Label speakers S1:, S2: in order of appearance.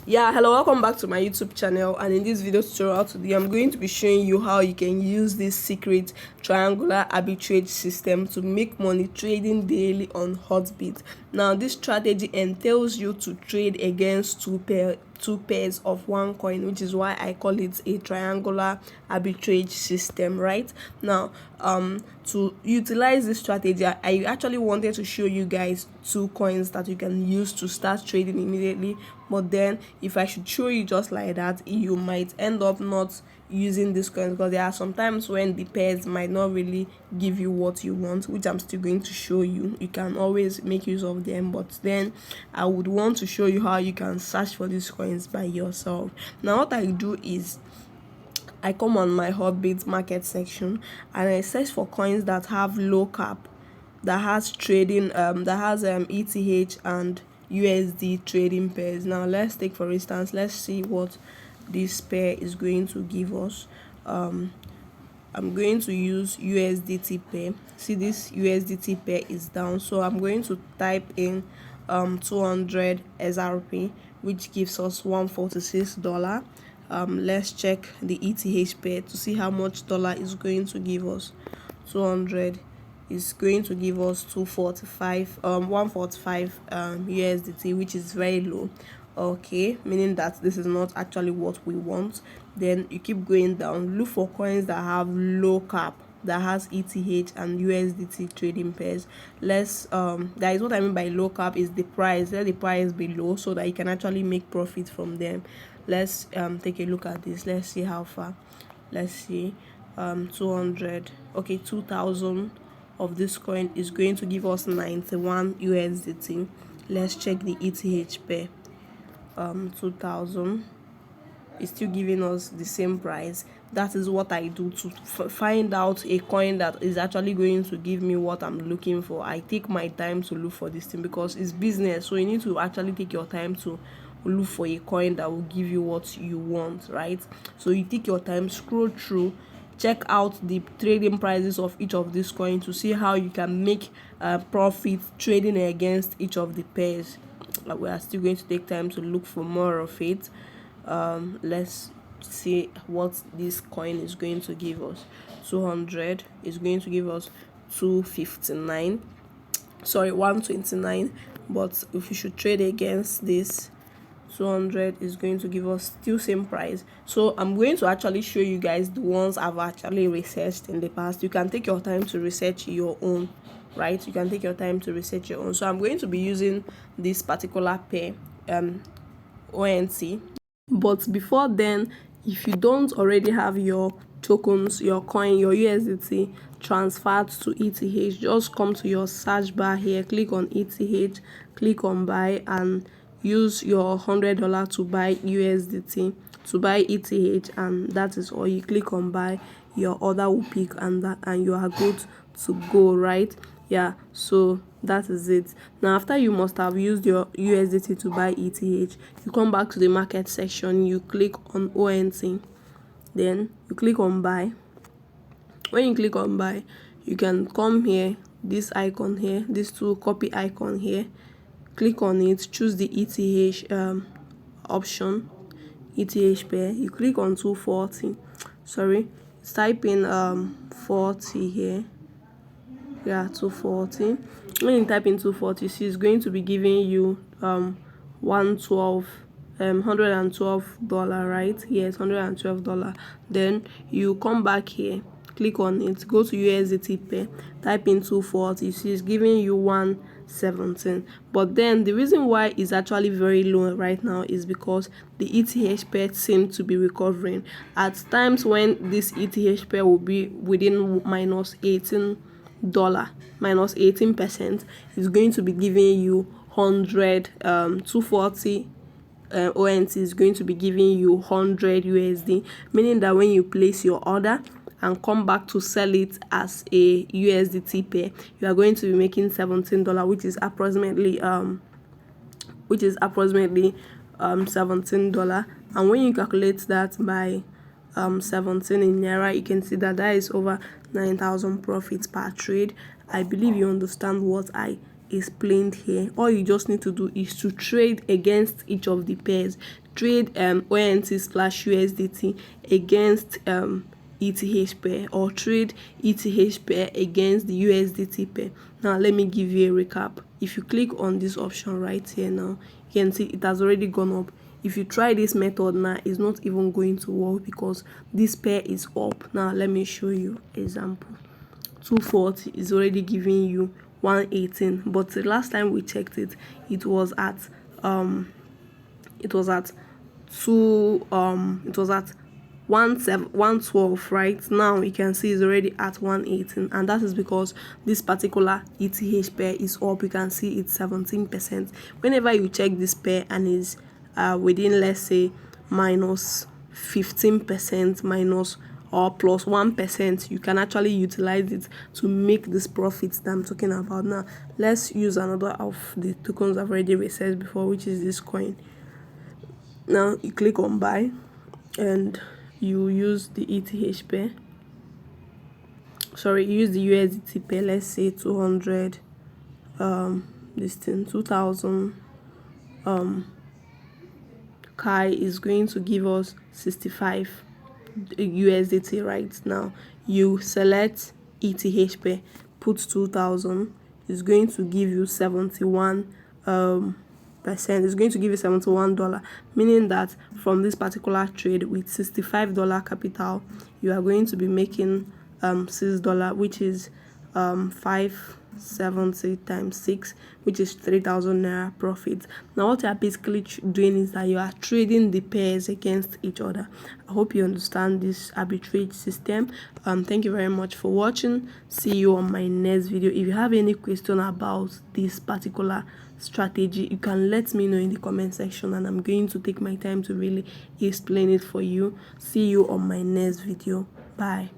S1: Yeah, hello, welcome back to my YouTube channel. And in this video tutorial today, I'm going to be showing you how you can use this secret triangular arbitrage system to make money trading daily on Hotbit. Now this strategy entails you to trade against two pairs of one coin, which is why I call it a triangular arbitrage system. Right now, to utilize this strategy, I actually wanted to show you guys two coins that you can use to start trading immediately. But then if I should show you just like that, you might end up not using this coins, because there are sometimes when the pairs might not really give you what you want, which I'm still going to show you. You can always make use of them, but then I would want to show you how you can search for these coins by yourself. Now what I do is I come on my Hotbit market section and I search for coins that have low cap, that has trading ETH and USD trading pairs. Now let's take, for instance, let's see what this pair is going to give us. I'm going to use USDT pair. See, this USDT pair is down, so I'm going to type in 200 SRP, which gives us $146. Let's check the ETH pair to see how much dollar is going to give us. 200 is going to give us 145 USDT, which is very low. Okay, meaning that this is not actually what we want. Then you keep going down, look for coins that have low cap, that has ETH and USDT trading pairs. Let's that is what I mean by low cap, is the price. Let the price be low so that you can actually make profit from them. Let's take a look at this. Let's see how far. Let's see. 200, okay, 2000 of this coin is going to give us 91 USDT. Let's check the ETH pair. 2000 is still giving us the same price. That is what I do to find out a coin that is actually going to give me what I'm looking for. I take my time to look for this thing because it's business, so you need to actually take your time to look for a coin that will give you what you want, right? So you take your time, scroll through, check out the trading prices of each of these coins to see how you can make profit trading against each of the pairs. We are still going to take time to look for more of it. Let's see what this coin is going to give us. 200 is going to give us 259, sorry, 129. But if you should trade against this, 200 is going to give us still same price. So I'm going to actually show you guys the ones I've actually researched in the past. You can take your time to research your own, right? You can take your time to research your own. So I'm going to be using this particular pair, ONT. But before then, if you don't already have your tokens, your coin, your USDT transferred to ETH, just come to your search bar here, click on ETH, click on buy, and use your $100 to buy USDT, to buy ETH, and that is all. You click on buy, your order will pick, and you are good to go, right? Yeah, so that is it. Now after you must have used your USDT to buy ETH, you come back to the market section, you click on ONT, then you click on buy. When you click on buy, you can come here, this icon here, this two copy icon here, click on it, choose the ETH option, ETH pair. You click on 240, sorry, type in 40 here. Yeah, 240. When you type in 240, see it's going to be giving you $112, right? Yes, $112. Then you come back here, click on it, go to USDT pair, type in 240. See it's giving you 117. But then the reason why it's actually very low right now is because the ETH pair seems to be recovering. At times when this ETH pair will be within -18 -18%, is going to be giving you 240 ONT is going to be giving you 100 USD, meaning that when you place your order and come back to sell it as a USDT pair, you are going to be making $17, which is approximately $17. And when you calculate that by 17 in naira, you can see that is over 9,000 profits per trade. I believe you understand what I explained here. All you just need to do is to trade against each of the pairs. trade ONT slash USDT against ETH pair, or trade ETH pair against the USDT pair. Now let me give you a recap. If you click on this option right here now, you can see it has already gone up. If you try this method now, it's not even going to work because this pair is up. Now let me show you example. 240 is already giving you 118, but the last time we checked it, it was at 112. Right now you can see it's already at 118, and that is because this particular ETH pair is up. You can see it's 17%. Whenever you check this pair and is within, let's say, minus 15%, minus or plus 1%, you can actually utilize it to make this profits that I'm talking about. Now let's use another of the tokens I've already researched before, which is this coin. Now you click on buy and you use the ETH pair, sorry, use the USDT pair. Let's say 200, this thing 2000 Kai is going to give us 65 USDT. Right now you select ETH pair, put 2000, is going to give you 71 percent. Is going to give you $71, meaning that from this particular trade with $65 capital, you are going to be making $6, which is 570 times 6, which is 3,000 naira profit. Now what you are basically doing is that you are trading the pairs against each other. I hope you understand this arbitrage system. Thank you very much for watching. See you on my next video. If you have any question about this particular strategy, you can let me know in the comment section, and I'm going to take my time to really explain it for you. See you on my next video. Bye.